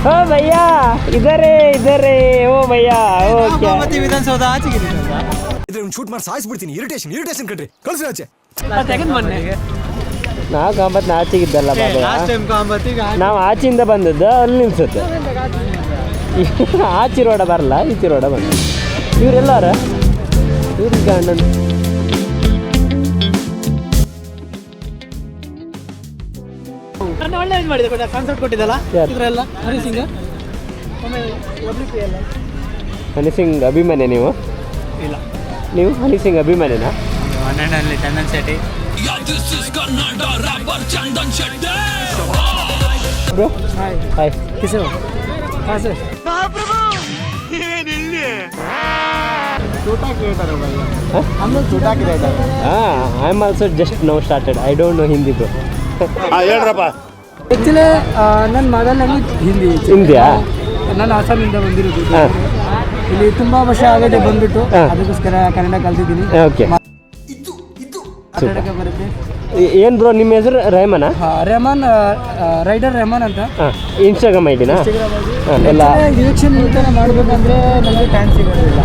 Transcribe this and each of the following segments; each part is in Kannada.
ಓ ಭಯ್ಯ ಇದಾರೆ ಓ ಭಯ್ಯ ಓಕೆ ವಿಧಾನಸೌಧ ಆಚೆಗೆ ಶೂಟ್ ಮಾಡಿ ಸಾಯಿಸ್ಬಿಡ್ತೀನಿ. ಇರಿಟೇಷನ್ ಕಣ್ರಿ, ಕಳ್ಸಿ ಆಚೆ. ನಾವು ಕಾಂಬತ್ ಆಚೆಗಿದ್ದಲ್ಲ ನಾವು ಆಚೆಯಿಂದ ಬಂದದ್ದು ಅಲ್ಲಿ ನಿಲ್ಸುತ್ತೆ. ಆಚೆ ರೋಡ ಬರಲ್ಲ, ಈಚೆ ರೋಡ ಬಂದ. ಇವರೆಲ್ಲಾರ ಇವ್ರಿಗೆ ಅಣ್ಣನ ಒಳ್ಳೆ ಮಾಡಿದೆ ಕಾನ್ಸರ್ಟ್ ಕೊಟ್ಟಿದ್ದಲ್ಲ ಇವರೆಲ್ಲ ಹನಿ ಸಿಂಗ್ ಅಭಿಮಾನಿ ನೀವು? ಇಲ್ಲ, ನೀವು ಹನಿ ಸಿಂಗ್ ಅಭಿಮಾನಿನಾ? ಹನ್ನೆರಡಲ್ಲಿ ಚಂದನ್ ಶೆಟ್ಟಿ. Bro hi. ಕಿಶೋರ್ ಹಾಂ sir. I am also just now started. I don't know Hindi bro. ಹೇಳ್ರಪ್ಪ. ಆ್ಯಕ್ಚುಲಿ ನನ್ನ ಮದರ್ ಲ್ಯಾಂಗ್ವೇಜ್ ಹಿಂದಿಯಾ? ನಾನು ಅಸ್ಸಾಮಿಂದ ಬಂದಿರೋದು. ಇಲ್ಲಿ ತುಂಬ ವರ್ಷ ಆಗಿದೆ ಬಂದ್ಬಿಟ್ಟು, ಅದಕ್ಕೋಸ್ಕರ ಕನ್ನಡ ಕಲ್ತಿದ್ದೀನಿ. ಓಕೆ, ಕನ್ನಡಕ್ಕೆ ಬರುತ್ತೆ. ಏನು ಬ್ರೋ ನಿಮ್ಮ ಹೆಸರು? ರೆಹಮಾನಾ? ರೆಹಮಾನ್, ರೈಡರ್ ರೆಹಮಾನ್ ಅಂತ. ಇನ್ಸ್ಟಾಗ್ರಾಮ್ ಐಡಿನಾ? ಎಲ್ಲ ಎಲೆಕ್ಷನ್ ಈ ಥರ ಮಾಡಬೇಕಂದ್ರೆ ನನಗೆ ಟೈಮ್ ಸಿಗೋದಿಲ್ಲ.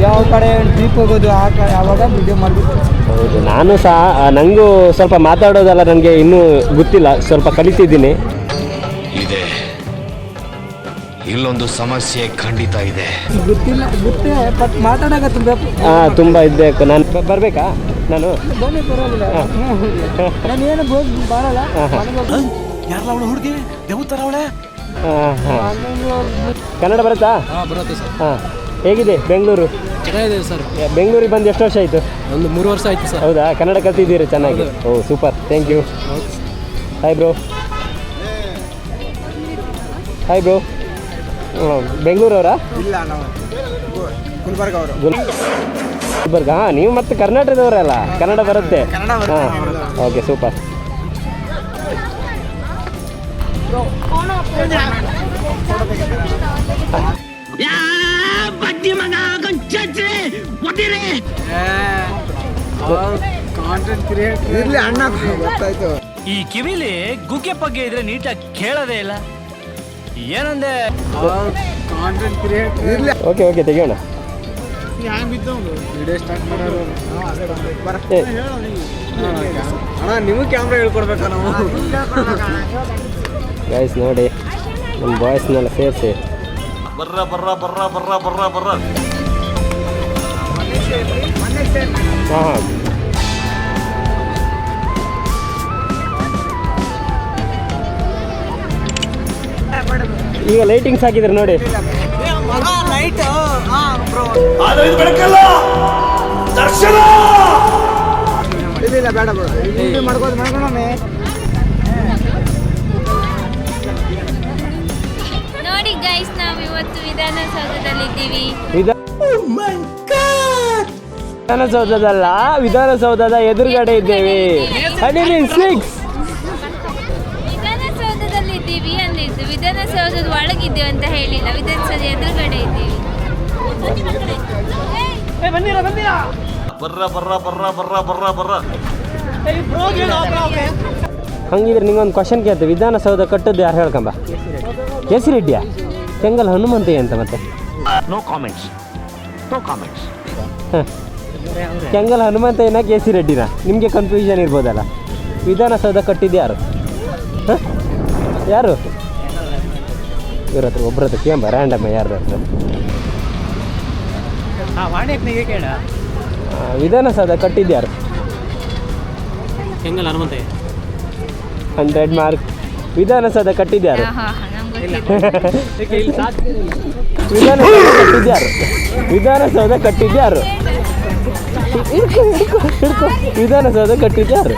ಯಾವ ಕಡೆ ಟ್ರಿಪ್ ಹೋಗೋದು ಯಾವಾಗ ವಿಡಿಯೋ ಮಾಡಬೇಕು. ಹೌದು, ನಾನು ಸಹ ನನಗೂ ಸ್ವಲ್ಪ ಮಾತಾಡೋದಲ್ಲ ನನಗೆ ಇನ್ನೂ ಗೊತ್ತಿಲ್ಲ, ಸ್ವಲ್ಪ ಕಲಿತಿದ್ದೀನಿ. ಇದೆ, ಇಲ್ಲೊಂದು ಸಮಸ್ಯೆ ಖಂಡಿತ ಇದೆ. ಗೊತ್ತಿಲ್ಲ, ಗೊತ್ತೇ, ಬಟ್ ಮಾತಾಡೋಕೆ ತುಂಬ ಇದ್ಬೇಕು. ನಾನು ಬರಬೇಕಾ? ನಾನು ಬನ್ನಿ, ಪರವಾಗಿಲ್ಲ. ನಾನು ಏನು ಬರಲ್ಲ. ಯಾರಲ್ಲ ಅವಳು ಹುಡುಗಿ ದೇವತರ ಅವಳೆ? ಕನ್ನಡ ಬರುತ್ತಾ? ಬರುತ್ತೆ ಸರ್. ಹಾಂ, ಹೇಗಿದೆ ಬೆಂಗಳೂರು? ಚೆನ್ನಾಗಿದೆ ಸರ್. ಬೆಂಗಳೂರಿಗೆ ಬಂದು ಎಷ್ಟು ವರ್ಷ ಆಯಿತು? ಒಂದು 3 ವರ್ಷ ಆಯಿತು ಸರ್. ಹೌದಾ? ಕನ್ನಡ ಕಲ್ತಿದ್ದೀರಿ ಚೆನ್ನಾಗಿ? Oh super, thank you. Hi bro. Hi bro. ಬೆಂಗಳೂರವರಾ? ಇಲ್ಲ, ನಾವು ಗುಲ್ಬರ್ಗ ಅವರು. ಗುಲ್ಬರ್ಗ. ಹಾಂ, ನೀವು ಮತ್ತೆ ಕರ್ನಾಟಕದವರಲ್ಲ, ಕನ್ನಡ ಬರುತ್ತೆ? ಹಾಂ, ಓಕೆ ಸೂಪರ್. ಇರ್ಲಿ ಅಣ್ಣ, ಗೊತ್ತಾಯ್ತು. ಈ ಕಿವಿಲಿ ಗುಗ್ಗೆ ಪಗ್ಗೆ ಇದ್ರೆ ನೀಟಾಗಿ ಕೇಳೋದೇ ಇಲ್ಲ. ಏನಂದೆ? ಇರ್ಲಿ. ಓಕೆ ಓಕೆ, ತೆಗಿಯೋಣ. ವಿಡಿಯೋ ಸ್ಟಾರ್ಟ್ ಮಾಡೋರು ಅಣ್ಣ, ನಿಮಗೆ ಕ್ಯಾಮ್ರಾ ಹೇಳ್ಕೊಡ್ಬೇಕಾ ನಾವು? ಗೈಸ್ ನೋಡಿ, ನಮ್ಮ ಬಾಯ್ಸ್ನೆಲ್ಲ ಸೇರಿಸಿ ಹಾಂ ಹಾಂ. ಈಗ ಲೈಟಿಂಗ್ಸ್ ಹಾಕಿದ್ರೆ ನೋಡಿ. ಇಲ್ಲ ಬೇಡ ಮಾಡ್ಕೋದು ಮಾಡ್ಕೊಳ. ನೋಡಿ ಗೈಸ್, ನಾವು ಇವತ್ತು ವಿಧಾನಸೌಧದಲ್ಲಿದ್ದೀವಿ. ವಿಧಾನಸೌಧದಲ್ಲ, ವಿಧಾನಸೌಧದ ಎದುರುಗಡೆ ಇದ್ದೇವೆ. ವಿಧಾನಸೌಧದಲ್ಲಿದ್ದೀವಿ ಅಂದಿದ್ದು, ವಿಧಾನಸೌಧದ ಒಳಗಿದ್ದೇವೆ ಅಂತ ಹೇಳಿಲ್ಲ. ವಿಧಾನಸೌಧ ಎದುರುಗಡೆ ಇದ್ದೀವಿ. ಹಂಗಿದ್ರೆ ನಿಂಗೊಂದು ಕ್ವಶನ್ ಕೇಳ್ತೆ. ವಿಧಾನಸೌಧ ಕಟ್ಟದ್ದು ಯಾರು ಹೇಳ್ಕೊಂಬ? ಕೆ.ಸಿ. ರೆಡ್ಡಿಯಾ? ಕೆಂಗಲ್ ಹನುಮಂತಯ್ಯ ಅಂತ ಮತ್ತೆ? No comments. ಕೆಂಗಲ್ ಹನುಮಂತಯ್ಯನ ಕೆ.ಸಿ. ರೆಡ್ಡಿನ? ನಿಮಗೆ ಕನ್ಫ್ಯೂಷನ್ ಇರ್ಬೋದಲ್ಲ. ವಿಧಾನಸೌಧ ಕಟ್ಟಿದ್ದು ಯಾರು? ಯಾರು? ಇವ್ರ ಹತ್ರ ಒಬ್ಬರ ಹತ್ರ ಕೇಂಬ ರ್ಯಾಂಡಮ್ ಯಾರ್ದು ಹತ್ರ. ವಿಧಾನಸೌಧ ಕಟ್ಟಿದ್ದು ಯಾರು? ಕೆಂಗಲ್ ಹನುಮಂತಯ್ಯ. 100 ಮಾರ್ಕ್. ವಿಧಾನಸೌಧ ಕಟ್ಟಿದ್ದು ಯಾರು? ವಿಧಾನಸೌಧ ಕಟ್ಟಿದ್ದು ಯಾರು? ಹಿಡ್ಕೊ. ವಿಧಾನಸೌಧ ಕಟ್ಟಿದ್ದು ಯಾರು?